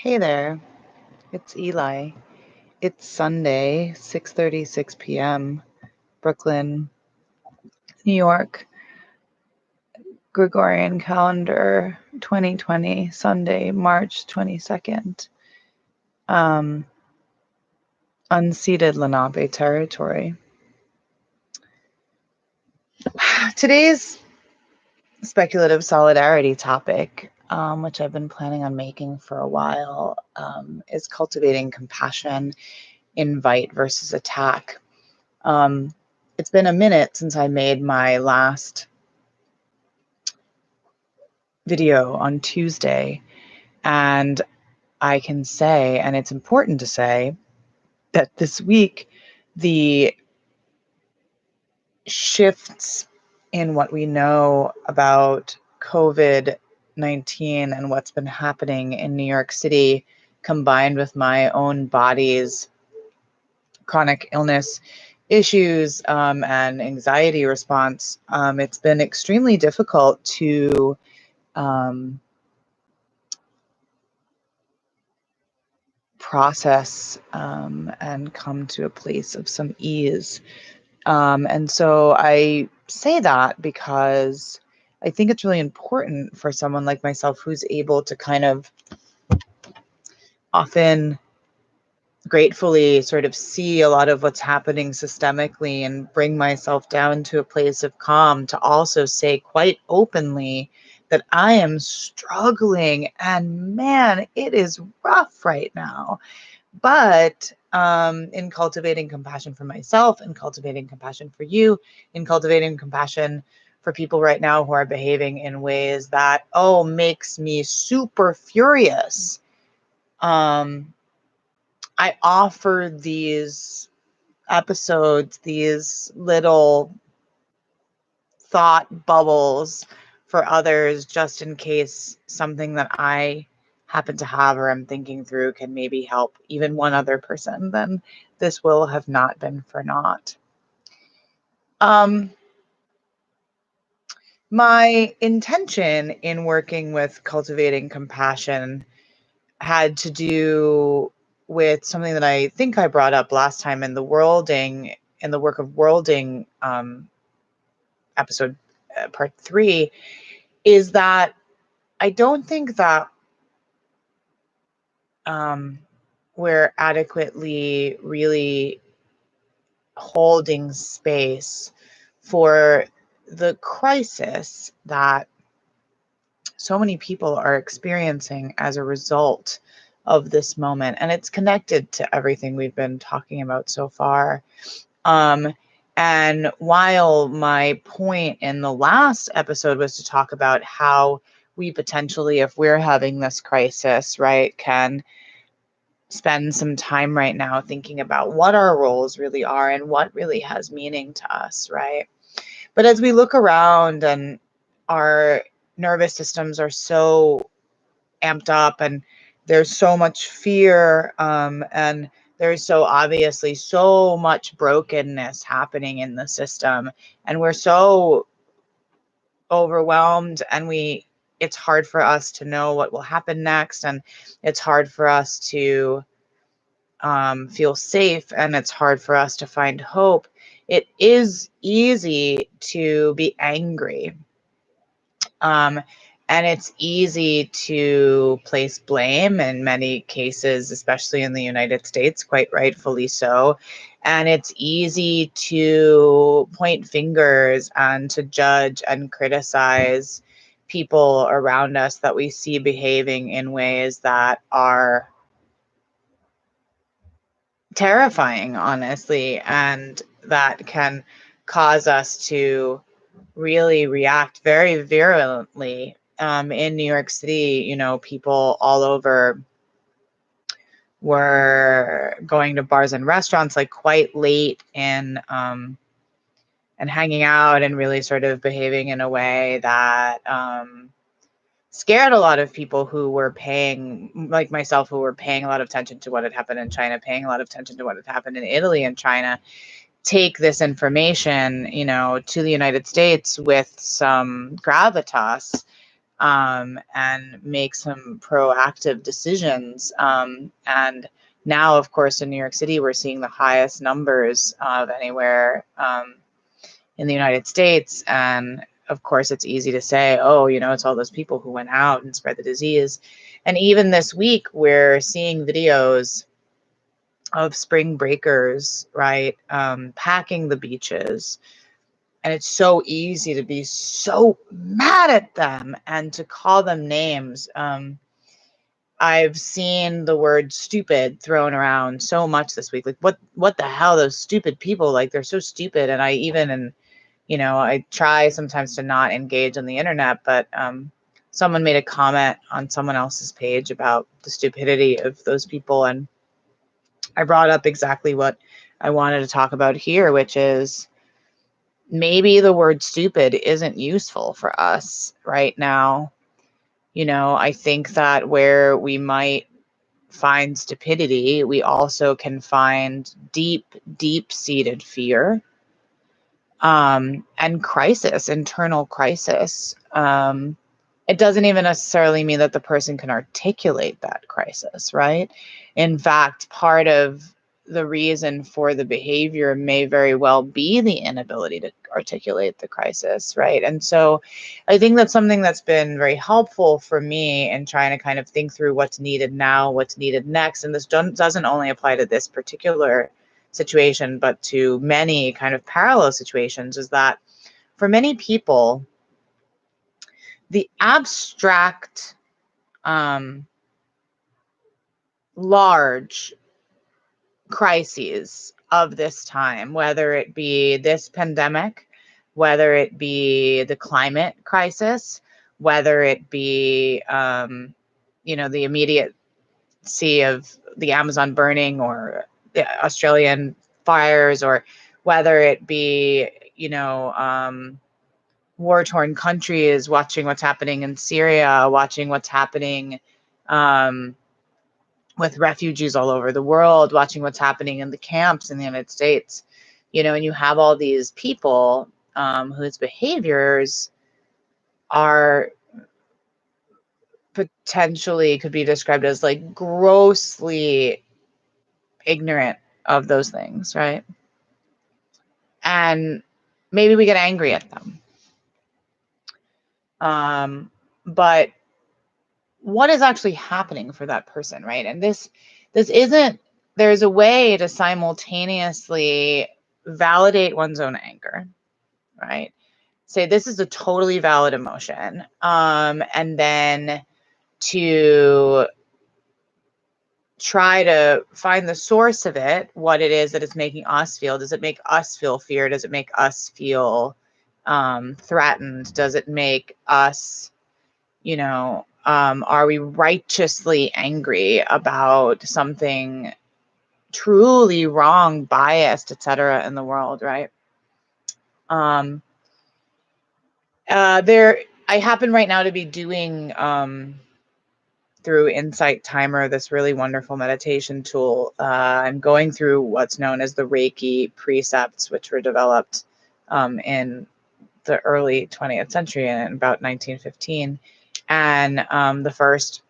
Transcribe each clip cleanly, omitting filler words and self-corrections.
Hey there, it's Eli. It's Sunday, 6:36 p.m., Brooklyn, New York, Gregorian calendar 2020, Sunday, March 22nd. Unceded Lenape territory. Today's speculative solidarity topic, which I've been planning on making for a while, is cultivating compassion, invite versus attack. It's been a minute since I made my last video on Tuesday, and I can say, and it's important to say, that this week the shifts in what we know about COVID-19 and what's been happening in New York City, combined with my own body's chronic illness issues and anxiety response, it's been extremely difficult to process and come to a place of some ease. And so I say that because I think it's really important for someone like myself who's able to kind of often gratefully sort of see a lot of what's happening systemically and bring myself down to a place of calm, to also say quite openly that I am struggling and man, it is rough right now. But in cultivating compassion for myself, in cultivating compassion for you, in cultivating compassion for people right now who are behaving in ways that, makes me super furious. I offer these episodes, these little thought bubbles for others, just in case something that I happen to have or I'm thinking through can maybe help even one other person, then this will have not been for naught. My intention in working with cultivating compassion had to do with something that I think I brought up last time in the work of worlding episode part 3, is that I don't think that we're adequately really holding space for the crisis that so many people are experiencing as a result of this moment. And it's connected to everything we've been talking about so far. And while my point in the last episode was to talk about how we potentially, if we're having this crisis, right, can spend some time right now thinking about what our roles really are and what really has meaning to us, right? But as we look around and our nervous systems are so amped up and there's so much fear and there's so obviously so much brokenness happening in the system, and we're so overwhelmed, and it's hard for us to know what will happen next, and it's hard for us to feel safe, and it's hard for us to find hope. It is easy to be angry. And it's easy to place blame in many cases, especially in the United States, quite rightfully so. And it's easy to point fingers and to judge and criticize people around us that we see behaving in ways that are terrifying, honestly, and that can cause us to really react very virulently. In New York City, people all over were going to bars and restaurants like quite late and hanging out and really sort of behaving in a way that scared a lot of people who were paying, like myself, who were paying a lot of attention to what had happened in China, paying a lot of attention to what had happened in Italy and China, take this information, to the United States with some gravitas. and make some proactive decisions. And now, of course, in New York City, we're seeing the highest numbers of anywhere in the United States. And of course, it's easy to say, oh, it's all those people who went out and spread the disease. And even this week, we're seeing videos of spring breakers, right, packing the beaches. And it's so easy to be so mad at them and to call them names. I've seen the word stupid thrown around so much this week. Like, what the hell, those stupid people, like, they're so stupid. And I try sometimes to not engage on the internet, but someone made a comment on someone else's page about the stupidity of those people. And I brought up exactly what I wanted to talk about here, which is maybe the word stupid isn't useful for us right now. I think that where we might find stupidity, we also can find deep, deep-seated fear and crisis, internal crisis. It doesn't even necessarily mean that the person can articulate that crisis, right? In fact, part of the reason for the behavior may very well be the inability to articulate the crisis, right? And so I think that's something that's been very helpful for me in trying to kind of think through what's needed now, what's needed next. And this doesn't only apply to this particular situation, but to many kind of parallel situations, is that for many people, the abstract, large crises of this time, whether it be this pandemic, whether it be the climate crisis, whether it be, the immediacy of the Amazon burning or the Australian fires, or whether it be, war-torn countries, watching what's happening in Syria, watching what's happening with refugees all over the world, watching what's happening in the camps in the United States, and you have all these people whose behaviors are potentially could be described as like grossly ignorant of those things, right? And maybe we get angry at them. But what is actually happening for that person, right? And this isn't, there's a way to simultaneously validate one's own anger, right? Say this is a totally valid emotion, and then to try to find the source of it, what it is that it's making us feel. Does it make us feel fear? Does it make us feel threatened? Does it make us, are we righteously angry about something truly wrong, biased, etc. in the world, right? I happen right now to be doing through Insight Timer, this really wonderful meditation tool. I'm going through what's known as the Reiki precepts, which were developed in the early 20th century in about 1915. And the first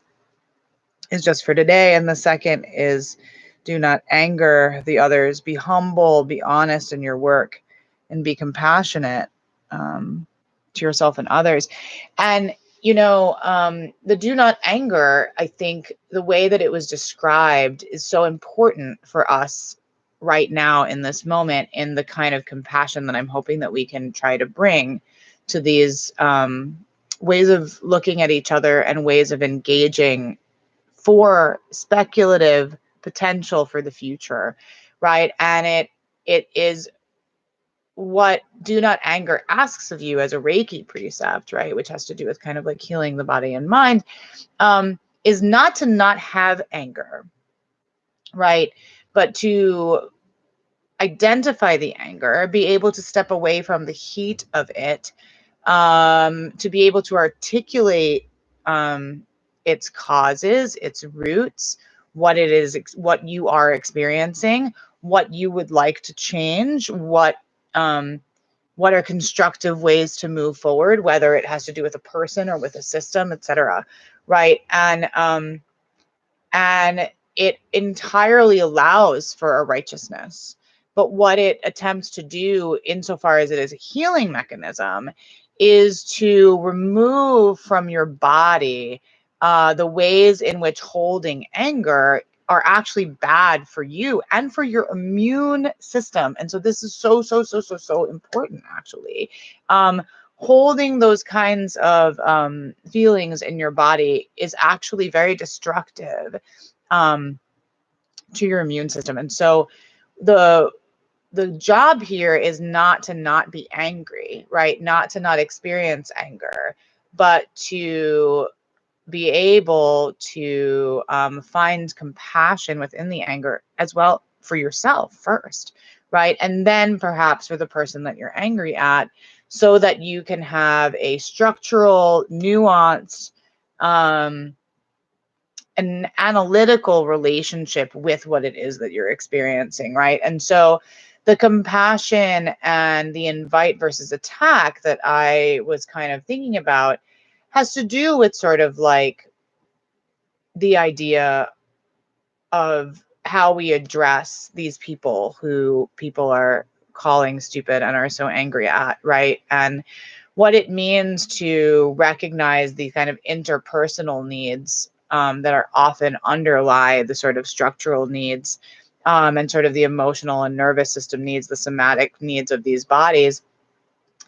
is just for today, and the second is do not anger the others, be humble, be honest in your work, and be compassionate to yourself and others. And the do not anger, I think the way that it was described is so important for us right now in this moment, in the kind of compassion that I'm hoping that we can try to bring to these ways of looking at each other and ways of engaging for speculative potential for the future, right? And it is what do not anger asks of you as a Reiki precept, right, which has to do with kind of like healing the body and mind, is not to not have anger, right, but to identify the anger, be able to step away from the heat of it, to be able to articulate its causes, its roots, what it is, what you are experiencing, what you would like to change, what what are constructive ways to move forward, whether it has to do with a person or with a system, etc. Right. And it entirely allows for a righteousness. But what it attempts to do, insofar as it is a healing mechanism, is to remove from your body the ways in which holding anger are actually bad for you and for your immune system. And so this is so important, actually. Holding those kinds of feelings in your body is actually very destructive um, to your immune system. And so the job here is not to not be angry, right? Not to not experience anger, but to be able to find compassion within the anger as well for yourself first, right? And then perhaps for the person that you're angry at, so that you can have a structural, nuanced, an analytical relationship with what it is that you're experiencing, right? And so the compassion and the invite versus attack that I was kind of thinking about has to do with sort of like the idea of how we address these people who people are calling stupid and are so angry at, right? And what it means to recognize the kind of interpersonal needs that are often underlie the sort of structural needs and sort of the emotional and nervous system needs, the somatic needs of these bodies,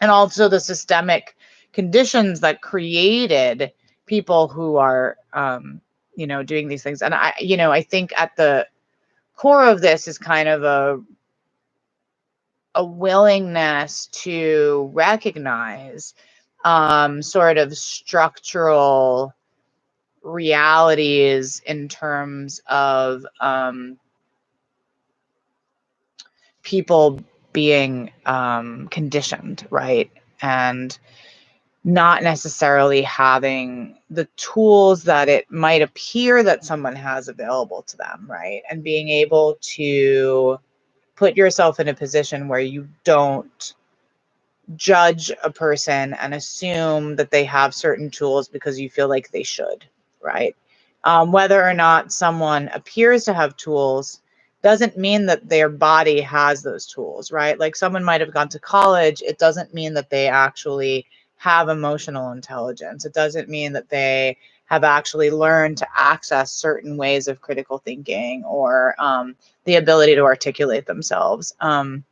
and also the systemic conditions that created people who are, doing these things. And I think at the core of this is kind of a willingness to recognize sort of structural realities in terms of people being conditioned, right? And not necessarily having the tools that it might appear that someone has available to them, right? And being able to put yourself in a position where you don't judge a person and assume that they have certain tools because you feel like they should, right? Whether or not someone appears to have tools doesn't mean that their body has those tools, right? Like someone might have gone to college. It doesn't mean that they actually have emotional intelligence. It doesn't mean that they have actually learned to access certain ways of critical thinking or the ability to articulate themselves. And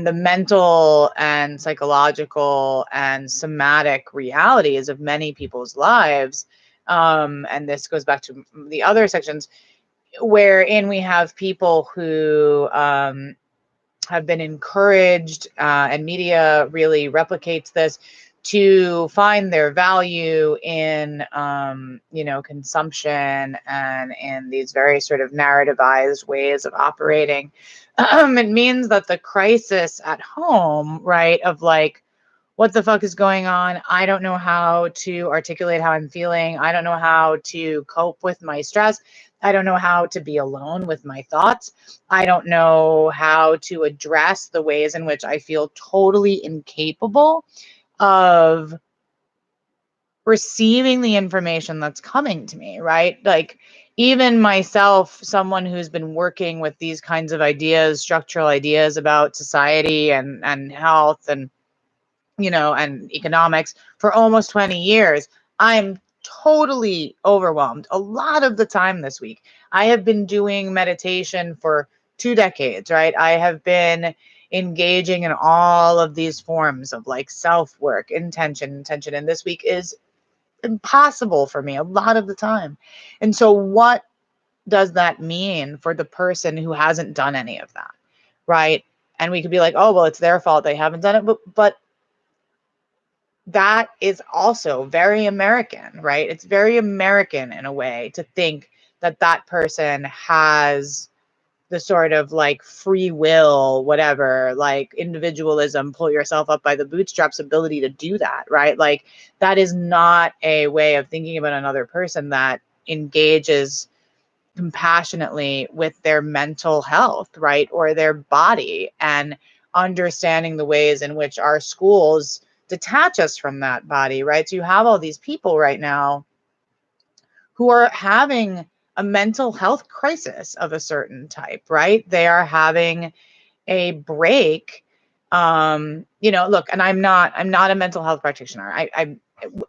the mental and psychological and somatic realities of many people's lives. And this goes back to the other sections, wherein we have people who have been encouraged, and media really replicates this, to find their value in, consumption and in these very sort of narrativized ways of operating. It means that the crisis at home, right, of like, what the fuck is going on? I don't know how to articulate how I'm feeling. I don't know how to cope with my stress. I don't know how to be alone with my thoughts. I don't know how to address the ways in which I feel totally incapable of receiving the information that's coming to me, right? Like, even myself, someone who's been working with these kinds of ideas, structural ideas about society and health and and economics for almost 20 years, I'm totally overwhelmed a lot of the time this week. I have been doing meditation for 2 decades, right? I have been engaging in all of these forms of like self work, intention. And this week is impossible for me a lot of the time. And so, what does that mean for the person who hasn't done any of that, right? And we could be like, oh, well, it's their fault. They haven't done it. But that is also very American, right? It's very American in a way to think that that person has the sort of like free will, whatever, like individualism, pull yourself up by the bootstraps ability to do that, right? Like that is not a way of thinking about another person that engages compassionately with their mental health, right? Or their body, and understanding the ways in which our schools detach us from that body, right? So you have all these people right now who are having a mental health crisis of a certain type, right? They are having a break. Look, and I'm not a mental health practitioner.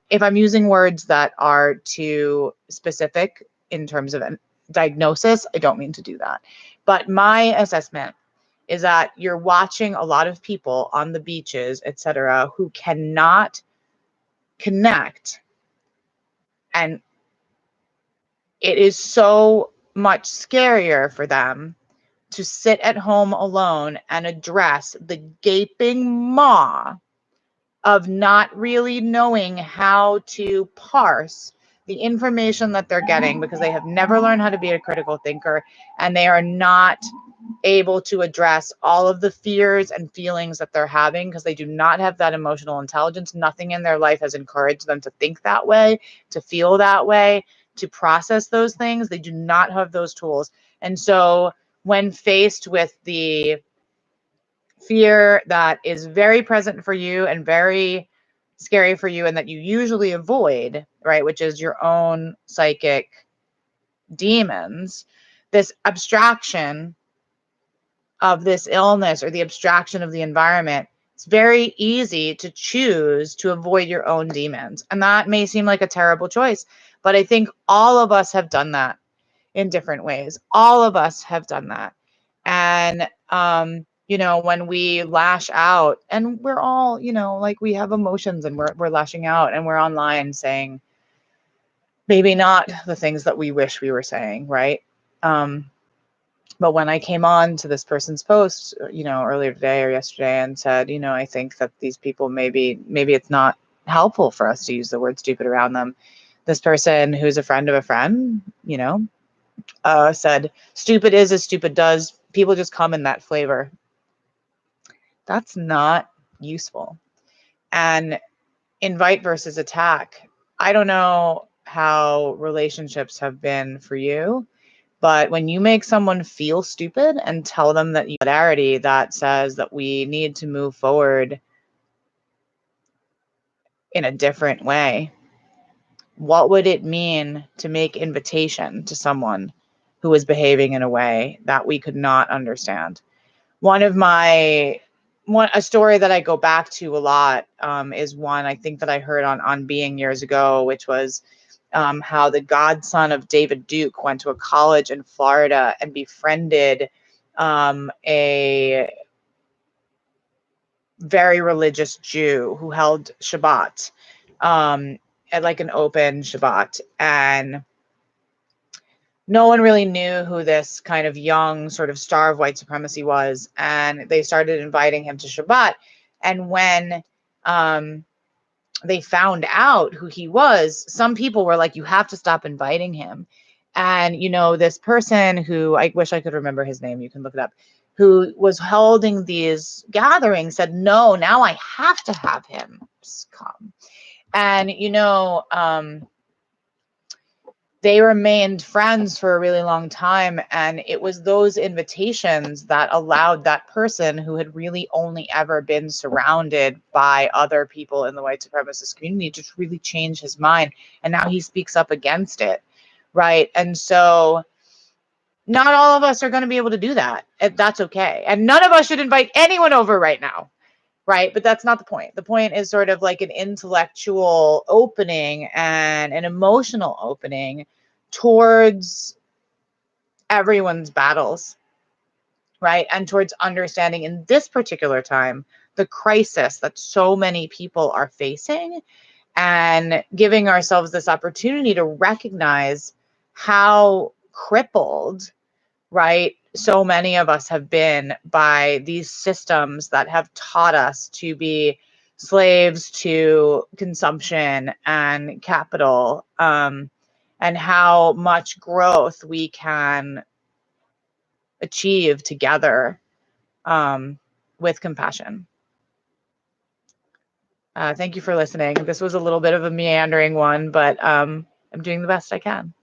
If I'm using words that are too specific in terms of a diagnosis, I don't mean to do that. But my assessment is that you're watching a lot of people on the beaches, etc., who cannot connect, and it is so much scarier for them to sit at home alone and address the gaping maw of not really knowing how to parse the information that they're getting because they have never learned how to be a critical thinker, and they are not able to address all of the fears and feelings that they're having because they do not have that emotional intelligence. Nothing in their life has encouraged them to think that way, to feel that way, to process those things. They do not have those tools. And so when faced with the fear that is very present for you and very scary for you and that you usually avoid, right, which is your own psychic demons, this abstraction of this illness or the abstraction of the environment, it's very easy to choose to avoid your own demons. And that may seem like a terrible choice, but I think all of us have done that in different ways. All of us have done that. And, when we lash out, and we're all, like we have emotions and we're lashing out and we're online saying maybe not the things that we wish we were saying, right? But when I came on to this person's post, earlier today or yesterday and said, I think that these people maybe it's not helpful for us to use the word stupid around them. This person who's a friend of a friend, said, stupid is as stupid does. People just come in that flavor. That's not useful. And invite versus attack. I don't know how relationships have been for you, but when you make someone feel stupid and tell them that solidarity that says that we need to move forward in a different way, what would it mean to make invitation to someone who is behaving in a way that we could not understand? A story that I go back to a lot is one I think that I heard on Being years ago, which was how the godson of David Duke went to a college in Florida and befriended a very religious Jew who held Shabbat, at like an open Shabbat. And no one really knew who this kind of young sort of star of white supremacy was. And they started inviting him to Shabbat. And when they found out who he was, some people were like, you have to stop inviting him. And, this person who I wish I could remember his name, you can look it up, who was holding these gatherings said, no, now I have to have him come. And, they remained friends for a really long time. And it was those invitations that allowed that person who had really only ever been surrounded by other people in the white supremacist community to really change his mind. And now he speaks up against it. Right. And so not all of us are going to be able to do that. That's okay. And none of us should invite anyone over right now. Right. But that's not the point. The point is sort of like an intellectual opening and an emotional opening towards everyone's battles, right? And towards understanding in this particular time the crisis that so many people are facing, and giving ourselves this opportunity to recognize how crippled, right, so many of us have been by these systems that have taught us to be slaves to consumption and capital, and how much growth we can achieve together, with compassion. Thank you for listening. This was a little bit of a meandering one, but I'm doing the best I can.